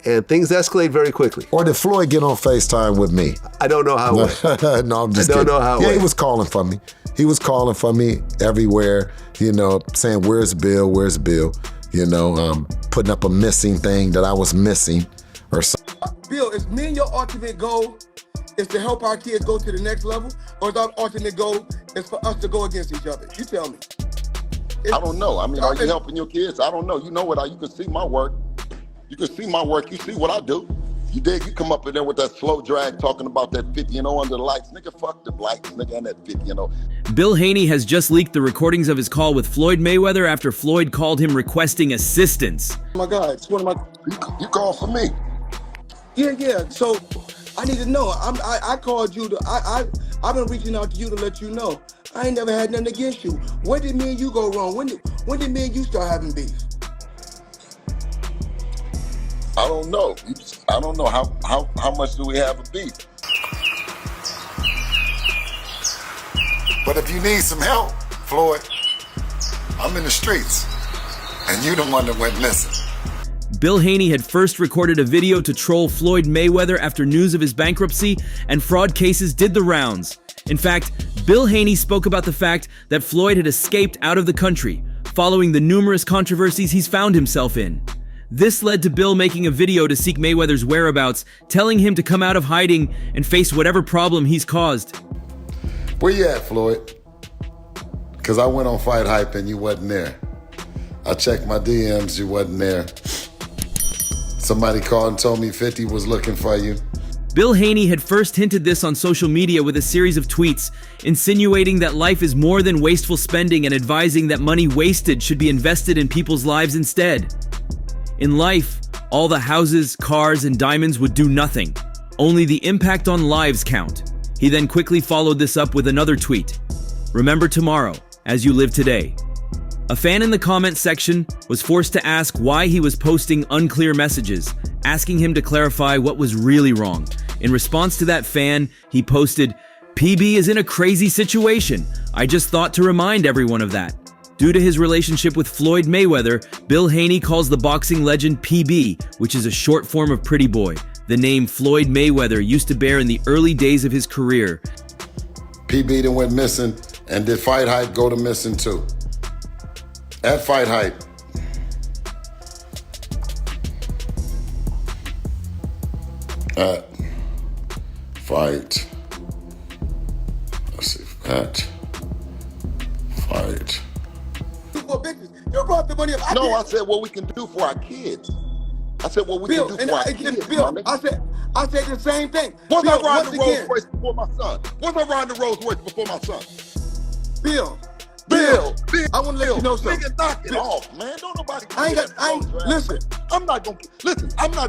and things escalate very quickly. Or did Floyd get on FaceTime with me? I don't know how it went. No, I'm just I don't kidding. know how it went. He was calling for me. He was calling for me everywhere, saying, where's Bill, where's Bill? Putting up a missing thing that I was missing or something. Bill, is me and your ultimate goal is to help our kids go to the next level, or is our ultimate goal is for us to go against each other? You tell me. I don't know. I mean, are you helping your kids? I don't know. You know what? You can see my work. You can see my work. You see what I do. You dig? You come up in there with that slow drag talking about that 50 under the lights. Nigga, fuck the lights, nigga, and that 50 Bill Haney has just leaked the recordings of his call with Floyd Mayweather after Floyd called him requesting assistance. Oh my God, it's one of my... You called for me. Yeah. So I need to know. I called you I've been reaching out to you to let you know. I ain't never had nothing against you. When did me and you go wrong? When did me and you start having beef? I don't know. I don't know how much do we have a beef. But if you need some help, Floyd, I'm in the streets, and you the one that went missing. Bill Haney had first recorded a video to troll Floyd Mayweather after news of his bankruptcy and fraud cases did the rounds. In fact, Bill Haney spoke about the fact that Floyd had escaped out of the country, following the numerous controversies he's found himself in. This led to Bill making a video to seek Mayweather's whereabouts, telling him to come out of hiding and face whatever problem he's caused. Where you at, Floyd? Because I went on Fight Hype and you wasn't there. I checked my DMs, you wasn't there. Somebody called and told me 50 was looking for you. Bill Haney had first hinted this on social media with a series of tweets, insinuating that life is more than wasteful spending and advising that money wasted should be invested in people's lives instead. In life, all the houses, cars, and diamonds would do nothing. Only the impact on lives count. He then quickly followed this up with another tweet. Remember tomorrow, as you live today. A fan in the comment section was forced to ask why he was posting unclear messages, asking him to clarify what was really wrong. In response to that fan, he posted, "PB is in a crazy situation. I just thought to remind everyone of that." Due to his relationship with Floyd Mayweather, Bill Haney calls the boxing legend PB, which is a short form of Pretty Boy, the name Floyd Mayweather used to bear in the early days of his career. PB then went missing, and did Fight Hype go to missing too? At Fight Hype. At Fight. Let's see. At Fight. You brought the money up. No, I said what we can do for our kids. I said what we can do for our kids. Bill, I said the same thing. Was Bill, I riding the Rolls Royce before my son? Was I riding the Rolls Royce before my son? Bill, I want to let you know something. Nigga, knock it off, man. Don't nobody. Listen. I'm not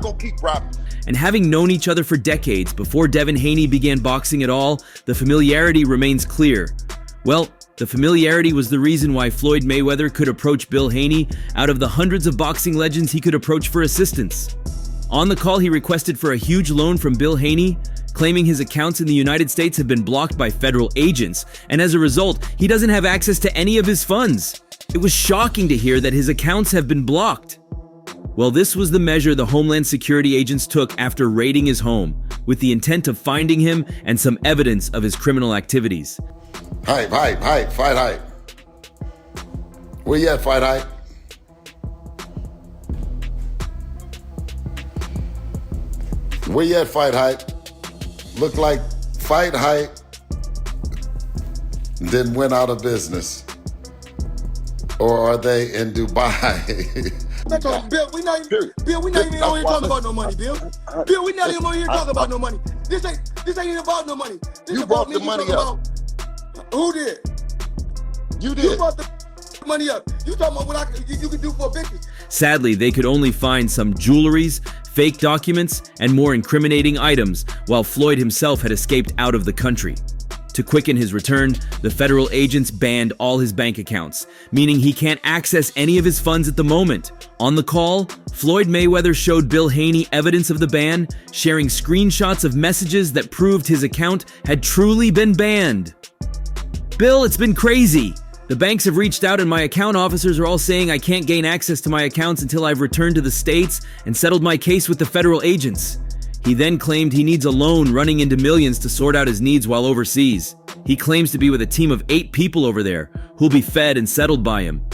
gonna keep rapping. And having known each other for decades before Devin Haney began boxing at all, the familiarity remains clear. Well, the familiarity was the reason why Floyd Mayweather could approach Bill Haney out of the hundreds of boxing legends he could approach for assistance. On the call, he requested for a huge loan from Bill Haney, claiming his accounts in the United States have been blocked by federal agents, and as a result, he doesn't have access to any of his funds. It was shocking to hear that his accounts have been blocked. Well, this was the measure the Homeland Security agents took after raiding his home, with the intent of finding him and some evidence of his criminal activities. Hype, Fight Hype. Where you at, Fight Hype? Where you at, Fight Hype? Look like Fight Hype then went out of business. Or are they in Dubai? Bill, we not even on here talking about no money, Bill. Bill, we not even on here talking about no money. This ain't even about no money. This You about brought the me money talking up. about who did? You You did. brought the money up. You talking about what you can do for bitches. Sadly, they could only find some jewelries, fake documents, and more incriminating items, while Floyd himself had escaped out of the country. To quicken his return, the federal agents banned all his bank accounts, meaning he can't access any of his funds at the moment. On the call, Floyd Mayweather showed Bill Haney evidence of the ban, sharing screenshots of messages that proved his account had truly been banned. "Bill, it's been crazy. The banks have reached out and my account officers are all saying I can't gain access to my accounts until I've returned to the States and settled my case with the federal agents. He then claimed he needs a loan running into millions to sort out his needs while overseas. He claims to be with a team of 8 people over there who'll be fed and settled by him.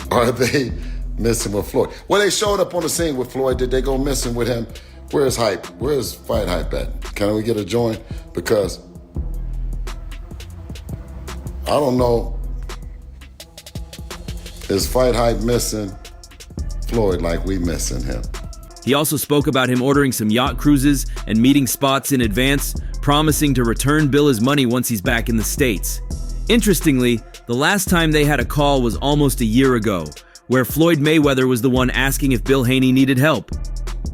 Are they messing with Floyd? Well, they showed up on the scene with Floyd. Did they go messing with him? Where's Hype? Where's Fight Hype at? Can we get a join? Because I don't know. Is Fight Hype missing Floyd like we missing him? He also spoke about him ordering some yacht cruises and meeting spots in advance, promising to return Bill his money once he's back in the States. Interestingly, the last time they had a call was almost a year ago, where Floyd Mayweather was the one asking if Bill Haney needed help.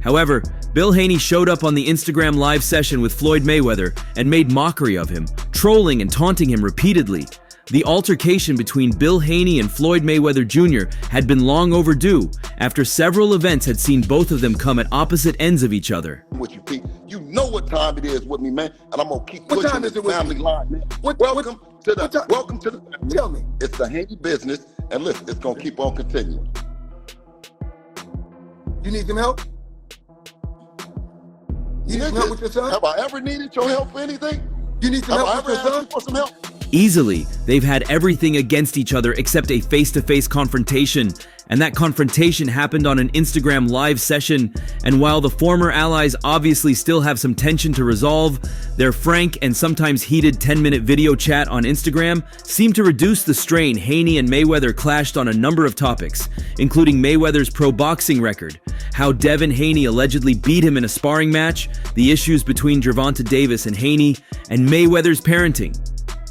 However, Bill Haney showed up on the Instagram live session with Floyd Mayweather and made mockery of him, trolling and taunting him repeatedly. The altercation between Bill Haney and Floyd Mayweather Jr. had been long overdue after several events had seen both of them come at opposite ends of each other. With you, Pete. You know what time it is with me, man, and I'm gonna keep What pushing time this is it with family you? line, man. Welcome to the family. Tell me. It's the Haney business, and listen, it's gonna keep on continuing. You need some help? You need some help with your son? Have I ever needed your help for anything? You need some Have I help ever with your asked son? you for some help? Easily, they've had everything against each other except a face-to-face confrontation, and that confrontation happened on an Instagram live session. And while the former allies obviously still have some tension to resolve, their frank and sometimes heated 10-minute video chat on Instagram seemed to reduce the strain. Haney and Mayweather clashed on a number of topics, including Mayweather's pro boxing record, how Devin Haney allegedly beat him in a sparring match, the issues between Gervonta Davis and Haney, and Mayweather's parenting.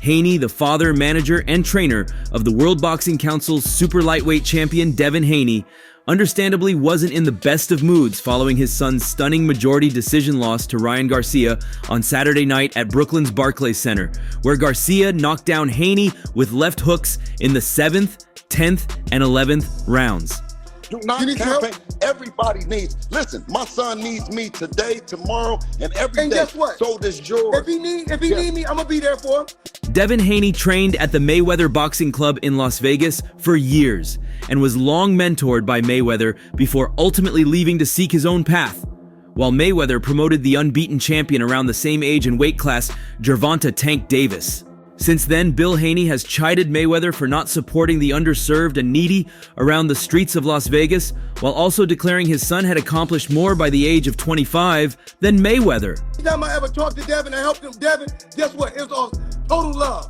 Haney, the father, manager, and trainer of the World Boxing Council's super lightweight champion Devin Haney, understandably wasn't in the best of moods following his son's stunning majority decision loss to Ryan Garcia on Saturday night at Brooklyn's Barclays Center, where Garcia knocked down Haney with left hooks in the 7th, 10th, and 11th rounds. Do not campaign. Everybody needs. Listen, my son needs me today, tomorrow, and every day. And guess what? So does yours. If he need me, I'm gonna be there for him. Devin Haney trained at the Mayweather Boxing Club in Las Vegas for years and was long mentored by Mayweather before ultimately leaving to seek his own path. While Mayweather promoted the unbeaten champion around the same age and weight class, Gervonta Tank Davis. Since then, Bill Haney has chided Mayweather for not supporting the underserved and needy around the streets of Las Vegas, while also declaring his son had accomplished more by the age of 25 than Mayweather. Every time I ever talked to Devin, I helped him. Devin, guess what? It was all total love.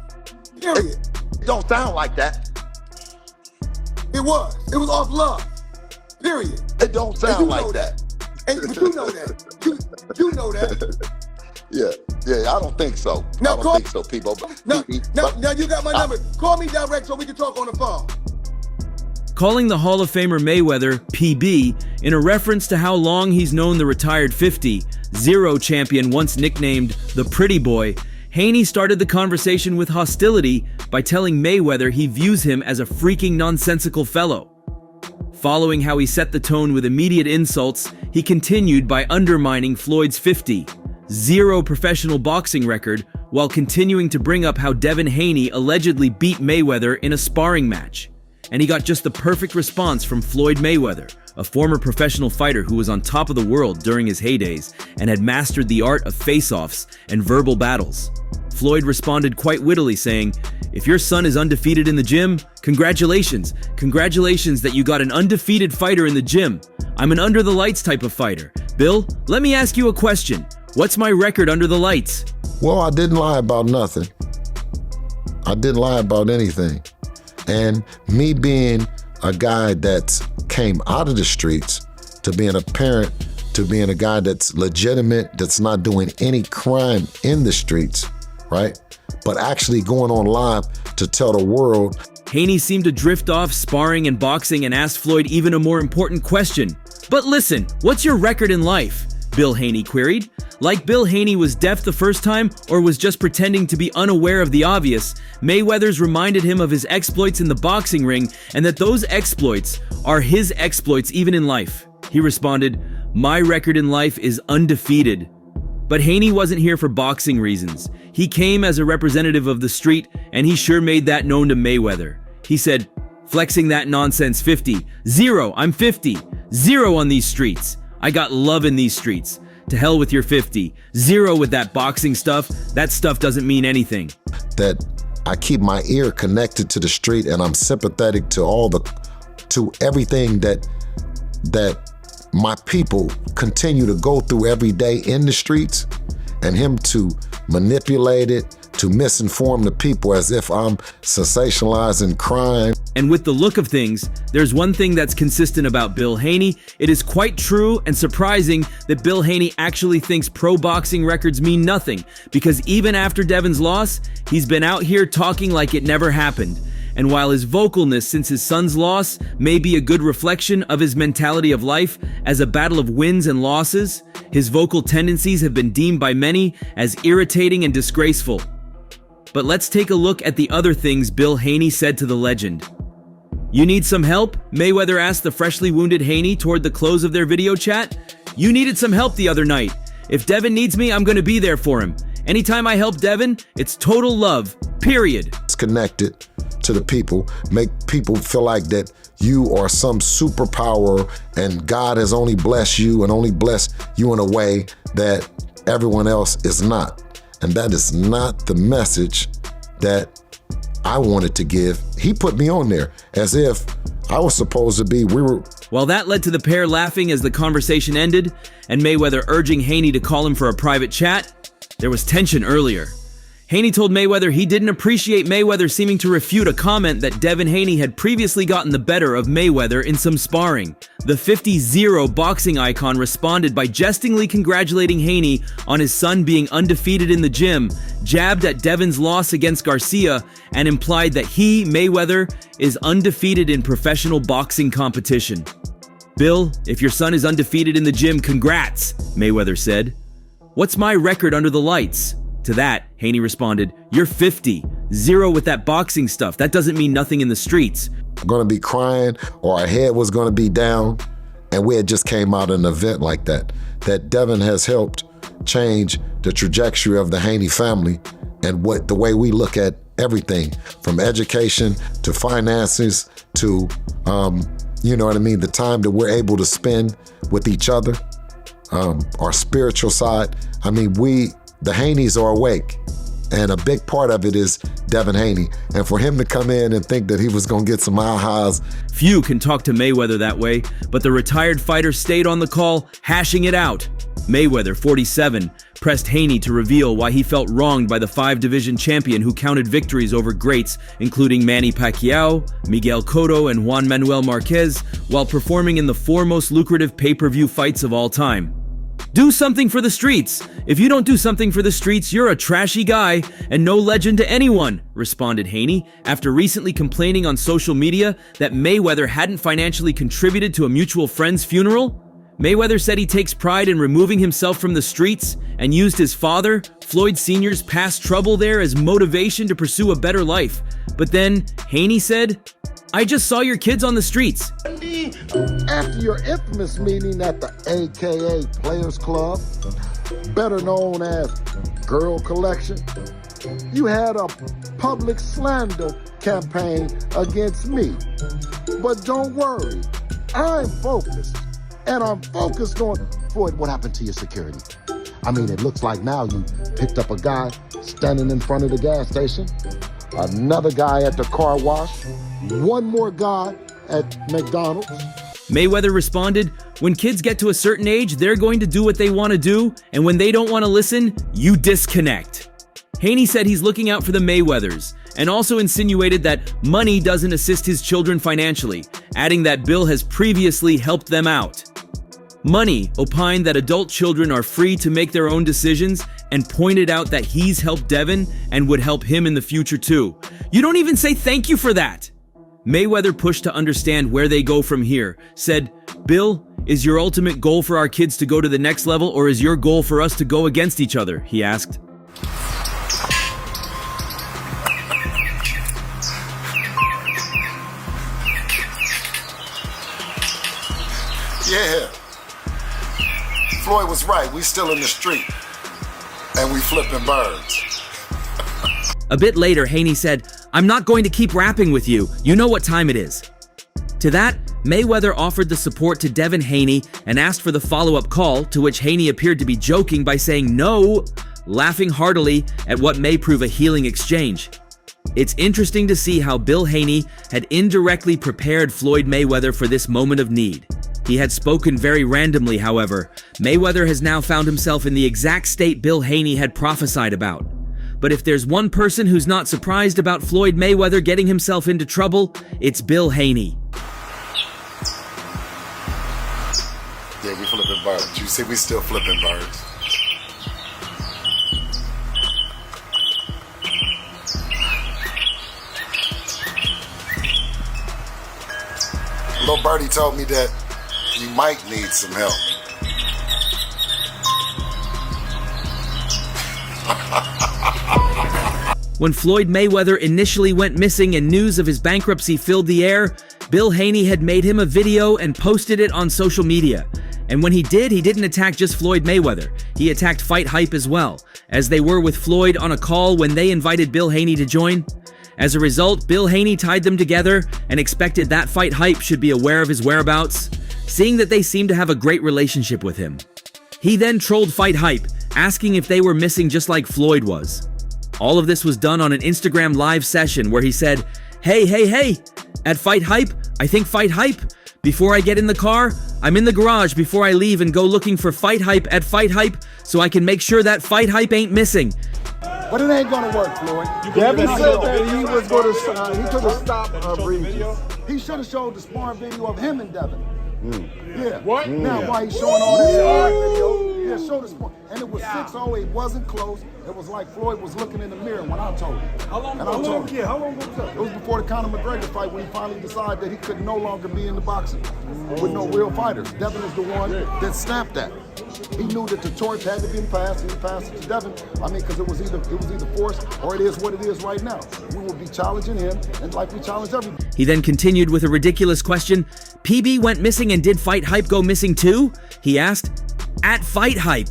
Period. It don't sound like that. It was. It was off love. Period. It don't sound like that. And but you know that. You know that. Yeah, I don't think so. Now, I don't think so, people. Now you got my number. Call me direct so we can talk on the phone. Calling the Hall of Famer Mayweather PB in a reference to how long he's known the retired 50-0 champion once nicknamed the Pretty Boy, Haney started the conversation with hostility by telling Mayweather he views him as a freaking nonsensical fellow. Following how he set the tone with immediate insults, he continued by undermining Floyd's 50-0 professional boxing record while continuing to bring up how Devin Haney allegedly beat Mayweather in a sparring match. And he got just the perfect response from Floyd Mayweather, a former professional fighter who was on top of the world during his heydays and had mastered the art of face-offs and verbal battles. Floyd responded quite wittily, saying, "If your son is undefeated in the gym, congratulations. Congratulations that you got an undefeated fighter in the gym. I'm an under the lights type of fighter. Bill, let me ask you a question. What's my record under the lights?" Well, I didn't lie about nothing. I didn't lie about anything. And me being a guy that came out of the streets to being a parent, to being a guy that's legitimate, that's not doing any crime in the streets, right? But actually going on live to tell the world. Haney seemed to drift off sparring and boxing and asked Floyd even a more important question. "But listen, what's your record in life?" Bill Haney queried. Like Bill Haney was deaf the first time or was just pretending to be unaware of the obvious, Mayweather's reminded him of his exploits in the boxing ring and that those exploits are his exploits even in life. He responded, "My record in life is undefeated." But Haney wasn't here for boxing reasons. He came as a representative of the street, and he sure made that known to Mayweather. He said, "Flexing that nonsense 50. 0, I'm 50. 0 on these streets. I got love in these streets. To hell with your 50. 0 with that boxing stuff. That stuff doesn't mean anything." That I keep my ear connected to the street, and I'm sympathetic to everything that my people continue to go through every day in the streets, and him to manipulate it, to misinform the people as if I'm sensationalizing crime. And with the look of things, there's one thing that's consistent about Bill Haney. It is quite true and surprising that Bill Haney actually thinks pro boxing records mean nothing, because even after Devin's loss, he's been out here talking like it never happened. And while his vocalness since his son's loss may be a good reflection of his mentality of life as a battle of wins and losses, his vocal tendencies have been deemed by many as irritating and disgraceful. But let's take a look at the other things Bill Haney said to the legend. "You need some help?" Mayweather asked the freshly wounded Haney toward the close of their video chat. "You needed some help the other night. If Devin needs me, I'm gonna be there for him. Anytime I help Devin, it's total love, period." It's connected to the people, make people feel like that you are some superpower and God has only blessed you and only blessed you in a way that everyone else is not. And that is not the message that I wanted to give. He put me on there as if I was supposed to be, While that led to the pair laughing as the conversation ended, and Mayweather urging Haney to call him for a private chat, there was tension earlier. Haney told Mayweather he didn't appreciate Mayweather seeming to refute a comment that Devin Haney had previously gotten the better of Mayweather in some sparring. The 50-0 boxing icon responded by jestingly congratulating Haney on his son being undefeated in the gym, jabbed at Devin's loss against Garcia, and implied that he, Mayweather, is undefeated in professional boxing competition. "Bill, if your son is undefeated in the gym, congrats," Mayweather said. "What's my record under the lights?" To that, Haney responded, "You're 50. 0 with that boxing stuff. That doesn't mean nothing in the streets." Gonna be crying or our head was gonna be down, and we had just came out of an event like that. That Devin has helped change the trajectory of the Haney family and the way we look at everything, from education to finances to, you know what I mean, the time that we're able to spend with each other, our spiritual side. I mean, the Haneys are awake, and a big part of it is Devin Haney. And for him to come in and think that he was gonna get some ahas. Few can talk to Mayweather that way, but the retired fighter stayed on the call, hashing it out. Mayweather, 47, pressed Haney to reveal why he felt wronged by the 5-division champion who counted victories over greats including Manny Pacquiao, Miguel Cotto, and Juan Manuel Marquez, while performing in the 4 most lucrative pay-per-view fights of all time. "Do something for the streets. If you don't do something for the streets, you're a trashy guy and no legend to anyone," responded Haney after recently complaining on social media that Mayweather hadn't financially contributed to a mutual friend's funeral. Mayweather said he takes pride in removing himself from the streets and used his father, Floyd Sr.'s past trouble there as motivation to pursue a better life. But then Haney said, "I just saw your kids on the streets." After your infamous meeting at the AKA Players Club, better known as Girl Collection, you had a public slander campaign against me. But don't worry, I'm focused. And I'm focused on, Floyd, what happened to your security? I mean, it looks like now you picked up a guy standing in front of the gas station, another guy at the car wash, one more guy at McDonald's. Mayweather responded, "When kids get to a certain age, they're going to do what they want to do, and when they don't want to listen, you disconnect." Haney said he's looking out for the Mayweathers, and also insinuated that money doesn't assist his children financially, adding that Bill has previously helped them out. Money opined that adult children are free to make their own decisions, and pointed out that he's helped Devin and would help him in the future too. "You don't even say thank you for that." Mayweather pushed to understand where they go from here, said, "Bill, is your ultimate goal for our kids to go to the next level, or is your goal for us to go against each other?" he asked. Yeah, Floyd was right. We still in the street. and we flipping birds. A bit later, Haney said, "I'm not going to keep rapping with you. You know what time it is." To that, Mayweather offered the support to Devin Haney and asked for the follow-up call, to which Haney appeared to be joking by saying no, laughing heartily at what may prove a healing exchange. It's interesting to see how Bill Haney had indirectly prepared Floyd Mayweather for this moment of need. He had spoken very randomly, however. Mayweather has now found himself in the exact state Bill Haney had prophesied about. But if there's one person who's not surprised about Floyd Mayweather getting himself into trouble, it's Bill Haney. Yeah, we flipping birds. You see, we still flipping birds. Little birdie told me that you might need some help. When Floyd Mayweather initially went missing and news of his bankruptcy filled the air, Bill Haney had made him a video and posted it on social media. And when he didn't attack just Floyd Mayweather. He attacked Fight Hype as well, as they were with Floyd on a call when they invited Bill Haney to join. As a result, Bill Haney tied them together and expected that Fight Hype should be aware of his whereabouts, seeing that they seemed to have a great relationship with him. He then trolled Fight Hype, asking if they were missing just like Floyd was. All of this was done on an Instagram live session where he said, Hey, at Fight Hype, I think Fight Hype. Before I get in the car, I'm in the garage before I leave and go looking for Fight Hype at Fight Hype so I can make sure that Fight Hype ain't missing." But it ain't gonna work, Floyd. Devin said that he was gonna, he could have stopped Regis. He should have showed the sparring video of him and Devin. Yeah. What? Now, why he's showing all this sparring video? Yeah, show the sparring. And it was 6-0, it wasn't close. It was like Floyd was looking in the mirror when I told him. How long was that? It was before the Conor McGregor fight when he finally decided that he could no longer be in the boxing with no real fighters. Devin is the one that snapped that. He knew that the torch had to be passed, and he passed it to Devin. I mean, because it was either forced or it is what it is right now. We will be challenging him, and like we challenge everybody. He then continued with a ridiculous question. "PB went missing and did Fight Hype go missing too?" he asked. At Fight Hype.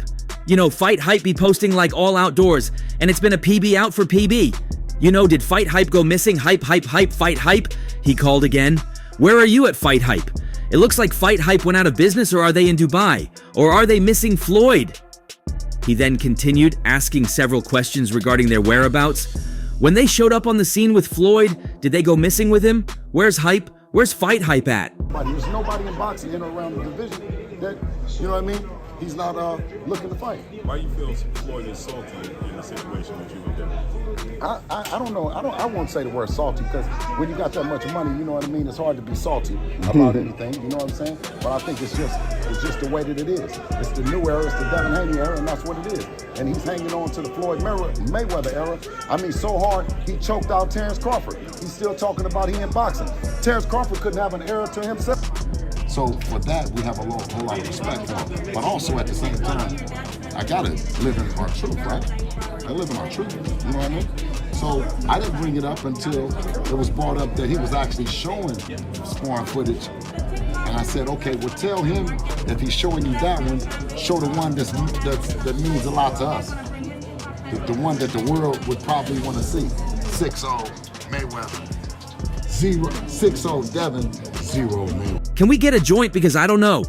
You know, Fight Hype be posting like all outdoors, and it's been a PB out for PB. You know, did Fight Hype go missing? Hype, Fight Hype? He called again. "Where are you at Fight Hype? It looks like Fight Hype went out of business, or are they in Dubai? Or are they missing Floyd?" He then continued asking several questions regarding their whereabouts. When they showed up on the scene with Floyd, did they go missing with him? Where's Hype? Where's Fight Hype at? There's nobody in boxing in or around the division that, you know what I mean? He's not looking to fight. Why you feel Floyd is salty in the situation that you were doing? I don't know. I won't say the word salty, because when you got that much money, you know what I mean, it's hard to be salty about anything, you know what I'm saying? But I think it's just the way that it is. It's the new era, it's the Devin Haney era, and that's what it is. And he's hanging on to the Floyd Mayweather era. I mean, so hard, he choked out Terrence Crawford. He's still talking about he in boxing. Terrence Crawford couldn't have an era to himself. So for that, we have a whole lot of respect for him. But also at the same time, I gotta live in our truth, right? I live in our truth, you know what I mean? So I didn't bring it up until it was brought up that he was actually showing sparring footage. And I said, okay, well tell him if he's showing you that one, show the one that means a lot to us. The one that the world would probably want to see. 6-0 Mayweather. 6-0 Devin, 0 Mayweather. Can we get a joint, because I don't know.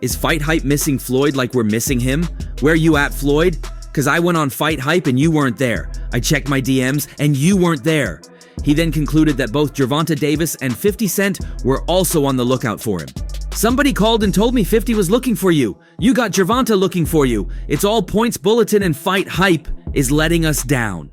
Is Fight Hype missing Floyd like we're missing him? Where you at, Floyd? Because I went on Fight Hype and you weren't there. I checked my DMs and you weren't there. He then concluded that both Gervonta Davis and 50 Cent were also on the lookout for him. "Somebody called and told me 50 was looking for you. You got Gervonta looking for you. It's all Points Bulletin and Fight Hype is letting us down."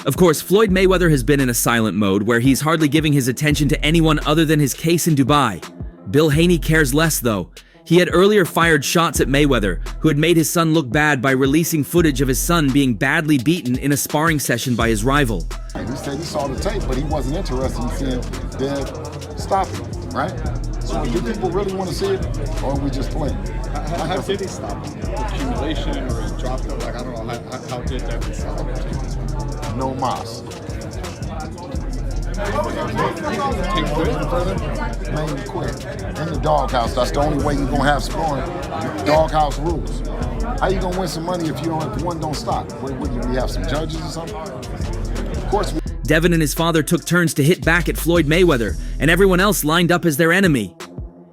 Of course, Floyd Mayweather has been in a silent mode where he's hardly giving his attention to anyone other than his case in Dubai. Bill Haney cares less, though. He had earlier fired shots at Mayweather, who had made his son look bad by releasing footage of his son being badly beaten in a sparring session by his rival. He said he saw the tape, but he wasn't interested in seeing Dev stop it, right? So do people really want to see it, or are we just playing? How did he stop it? Accumulation, or he dropped it? Like, I don't know, how did that stop it? No mas. Man, quit. In the doghouse, that's the only way you're gonna have sparring. Doghouse rules. How you gonna win some money if one don't stop? What you have some judges or something? Of course. Devin and his father took turns to hit back at Floyd Mayweather, and everyone else lined up as their enemy.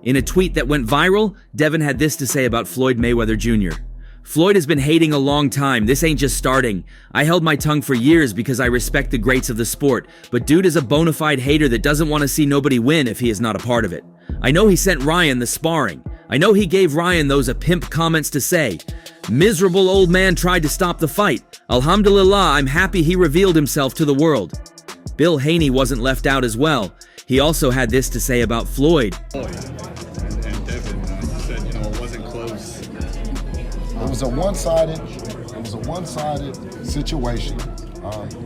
In a tweet that went viral, Devin had this to say about Floyd Mayweather Jr. Floyd has been hating a long time. This ain't just starting. I held my tongue for years because I respect the greats of the sport, but dude is a bona fide hater that doesn't want to see nobody win if he is not a part of it. I know he sent Ryan the sparring. I know he gave Ryan those a pimp comments to say. Miserable old man tried to stop the fight. Alhamdulillah, I'm happy he revealed himself to the world. Bill Haney wasn't left out as well. He also had this to say about Floyd. And Devin said, it wasn't close. It was a one-sided situation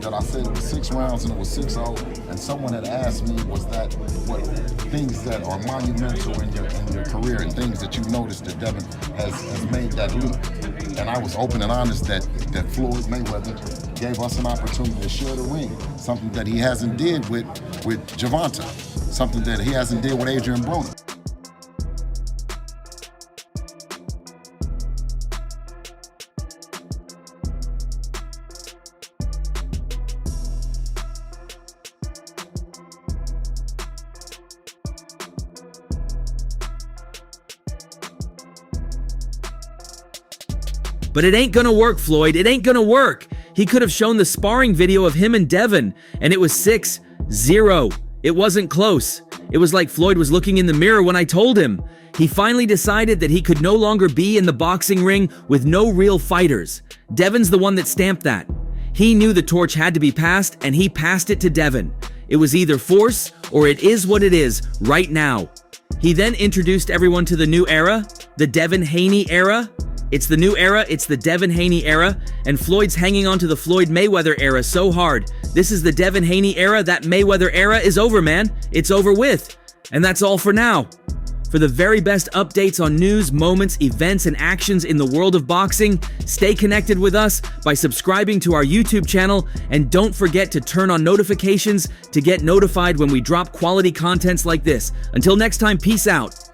that I said it was 6 rounds and it was 6-0. And someone had asked me, was that what things that are monumental in your career and things that you noticed that Devin has made that leap? And I was open and honest that Floyd Mayweather gave us an opportunity to share the ring, something that he hasn't did with Gervonta, something that he hasn't did with Adrian Broner. But it ain't gonna work, Floyd. It ain't gonna work. He could have shown the sparring video of him and Devin, and it was 6-0. It wasn't close. It was like Floyd was looking in the mirror when I told him. He finally decided that he could no longer be in the boxing ring with no real fighters. Devin's the one that stamped that. He knew the torch had to be passed, and he passed it to Devin. It was either force or it is what it is right now. He then introduced everyone to the new era, the Devin Haney era. It's the new era, it's the Devin Haney era, and Floyd's hanging on to the Floyd Mayweather era so hard. This is the Devin Haney era. That Mayweather era is over, man. It's over with. And that's all for now. For the very best updates on news, moments, events, and actions in the world of boxing, stay connected with us by subscribing to our YouTube channel, and don't forget to turn on notifications to get notified when we drop quality contents like this. Until next time, peace out.